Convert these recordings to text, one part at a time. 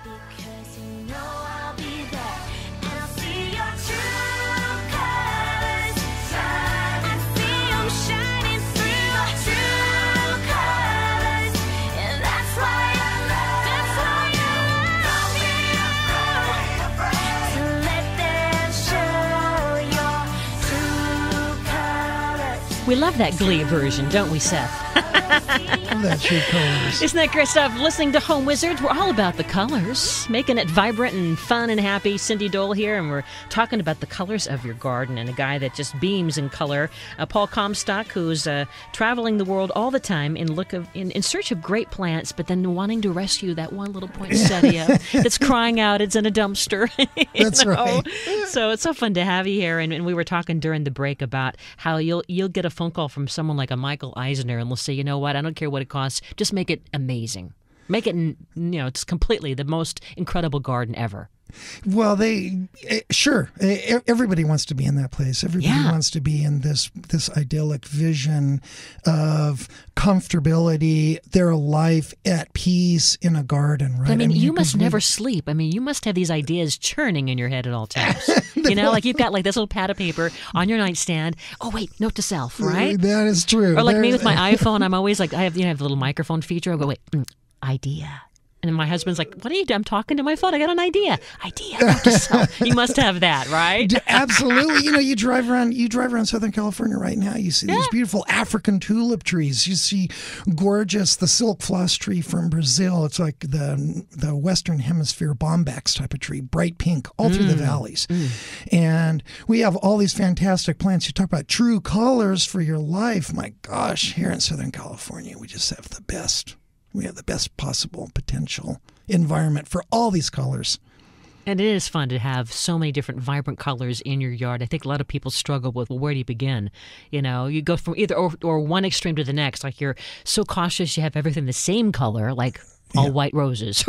Because you know I'll be there, and I'll see your true colors shine. I see 'em shining through your true colors, and that's why I love you. So let them show your true colors. We love that Glee version, don't we, Seth? That true colors. Isn't that great stuff? Listening to Home Wizards, we're all about the colors, making it vibrant and fun and happy. Cindy Dole here, and we're talking about the colors of your garden and a guy that just beams in color, Paul Comstock, who's traveling the world all the time in search of great plants, but then wanting to rescue that one little poinsettia that's crying out it's in a dumpster. That's right. So it's so fun to have you here, and we were talking during the break about how you'll get a phone call from someone like a Michael Eisner, and they'll say, you know what, I don't care what it costs, just make it amazing. Make it, it's completely the most incredible garden ever. Well, sure. Everybody wants to be in that place. Everybody wants to be in this idyllic vision of comfortability, their life at peace in a garden, right? I mean, you must never sleep. I mean, you must have these ideas churning in your head at all times. Like you've got like this little pad of paper on your nightstand. Oh, wait, note to self, right? That is true. Or like me with my iPhone, I'm always like, I have the little microphone feature. I go, wait, idea. And my husband's like, what are you doing? I'm talking to my phone. I got an idea. Note to self. You must have that, right? Absolutely. You drive around Southern California right now. You see these beautiful African tulip trees. You see the silk floss tree from Brazil. It's like the Western Hemisphere bombax type of tree, bright pink, all through the valleys. And we have all these fantastic plants. You talk about true colors for your life. My gosh, here in Southern California, we just have the best. We have the best possible potential environment for all these colors. And it is fun to have so many different vibrant colors in your yard. I think a lot of people struggle with, well, where do you begin? You go from either or one extreme to the next. Like you're so cautious you have everything the same color, like all white roses,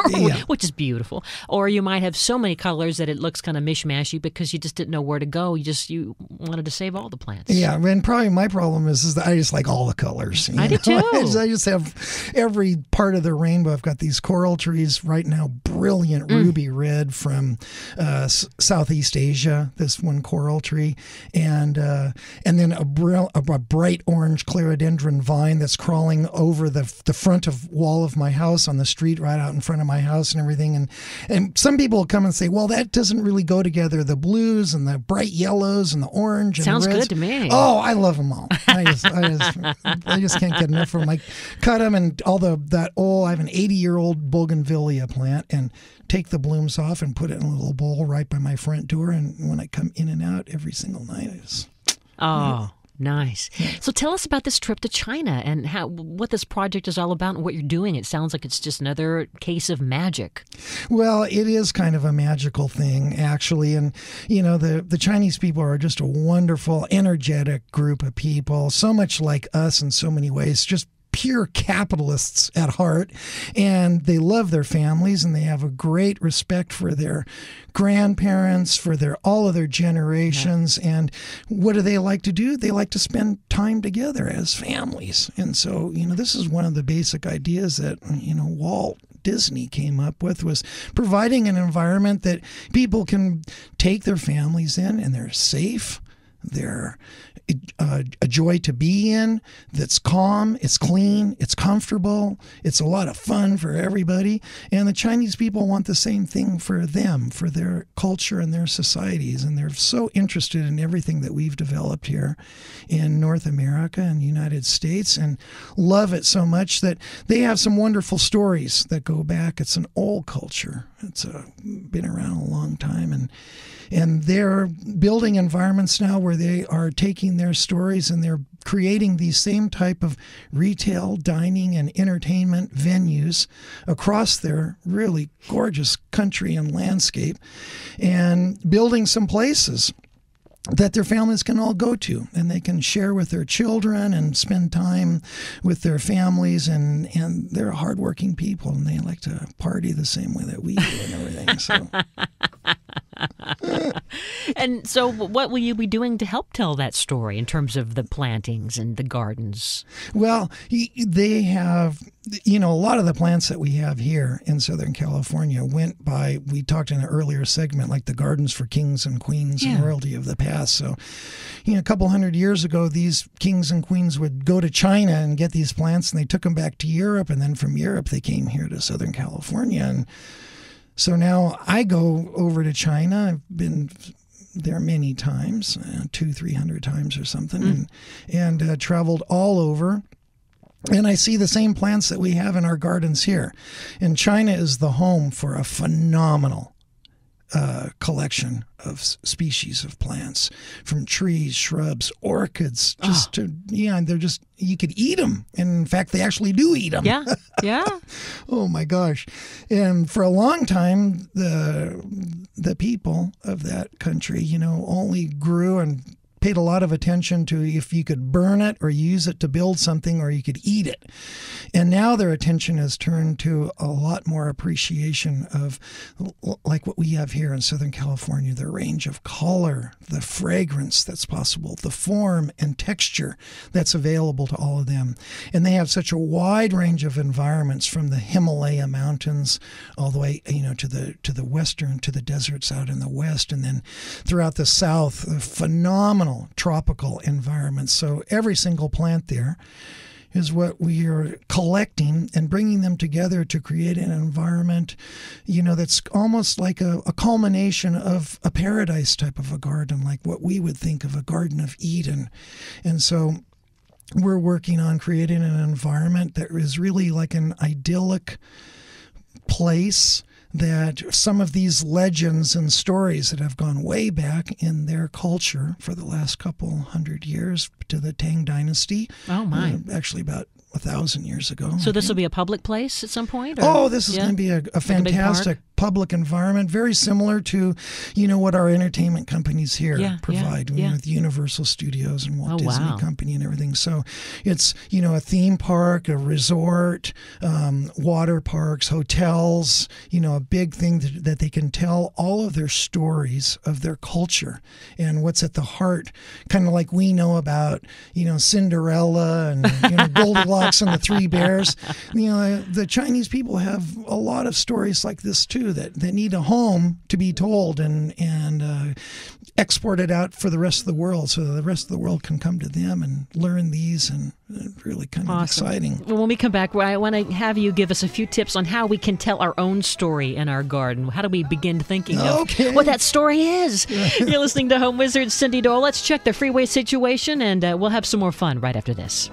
which is beautiful. Or you might have so many colors that it looks kind of mishmashy because you just didn't know where to go. You wanted to save all the plants. Yeah, and probably my problem is that I just like all the colors. I do too. I just have every part of the rainbow. I've got these coral trees right now, brilliant ruby red from Southeast Asia, this one coral tree, and then a bright orange clerodendron vine that's crawling over the front wall of my house on the street right out in front of my house and everything. And some people will come and say, well, that doesn't really go together. The blues and the bright yellows and the orange and sounds the reds. good to me. Oh, I love them all. I just can't get enough of them. I cut them and I have an 80-year-old bougainvillea plant and take the blooms off and put it in a little bowl right by my front door. And when I come in and out every single night, nice. So tell us about this trip to China and what this project is all about and what you're doing. It sounds like it's just another case of magic. Well, it is kind of a magical thing, actually. And, the Chinese people are just a wonderful, energetic group of people, so much like us in so many ways, just pure capitalists at heart, and they love their families and they have a great respect for their grandparents, for all of their generations. And what do they like to do? They like to spend time together as families. And so, this is one of the basic ideas that, Walt Disney came up with, was providing an environment that people can take their families in and they're safe. They're a joy to be in, that's calm, it's clean, it's comfortable, it's a lot of fun for everybody. And the Chinese people want the same thing for them, for their culture and their societies. And they're so interested in everything that we've developed here in North America and the United States and love it so much that they have some wonderful stories that go back. It's an old culture. It's been around a long time. And they're building environments now where they are taking their stories and they're creating these same type of retail, dining, and entertainment venues across their really gorgeous country and landscape, and building some places that their families can all go to and they can share with their children and spend time with their families. And they're hardworking people and they like to party the same way that we do and everything. So. And so what will you be doing to help tell that story in terms of the plantings and the gardens? Well, they have, a lot of the plants that we have here in Southern California went by, we talked in an earlier segment, like the gardens for kings and queens and royalty of the past. So, a couple hundred years ago, these kings and queens would go to China and get these plants, and they took them back to Europe. And then from Europe, they came here to Southern California. And so now I go over to China. I've been there many times, 200-300 times or something, and traveled all over. And I see the same plants that we have in our gardens here. And China is the home for a phenomenal collection of species of plants, from trees, shrubs, orchids, and they're just, you could eat them. And in fact, they actually do eat them. Yeah. Oh my gosh. And for a long time, the people of that country, only grew and paid a lot of attention to if you could burn it or use it to build something, or you could eat it. And now their attention has turned to a lot more appreciation of, like what we have here in Southern California, the range of color, the fragrance that's possible, the form and texture that's available to all of them. And they have such a wide range of environments, from the Himalaya mountains all the way, to the western, to the deserts out in the west, and then throughout the south, phenomenal tropical environments. So every single plant there is what we are collecting and bringing them together to create an environment, that's almost like a culmination of a paradise type of a garden, like what we would think of a Garden of Eden. And so we're working on creating an environment that is really like an idyllic place, that some of these legends and stories that have gone way back in their culture for the last couple hundred years, to the Tang Dynasty. Oh, my. Actually, about 1,000 years ago. So this will be a public place at some point? This is going to be a fantastic public environment, very similar to, what our entertainment companies here provide, with Universal Studios and Walt Disney Company and everything. So it's, a theme park, a resort, water parks, hotels, a big thing that they can tell all of their stories of their culture and what's at the heart, kind of like we know about, Cinderella and, Goldilocks and the Three Bears. The Chinese people have a lot of stories like this too, that need a home to be told and exported out for the rest of the world, so that the rest of the world can come to them and learn these, and really kind of exciting. Well, when we come back, I want to have you give us a few tips on how we can tell our own story in our garden. How do we begin thinking of what that story is? You're listening to Home Wizard Cindy Dole. Let's check the freeway situation, and we'll have some more fun right after this.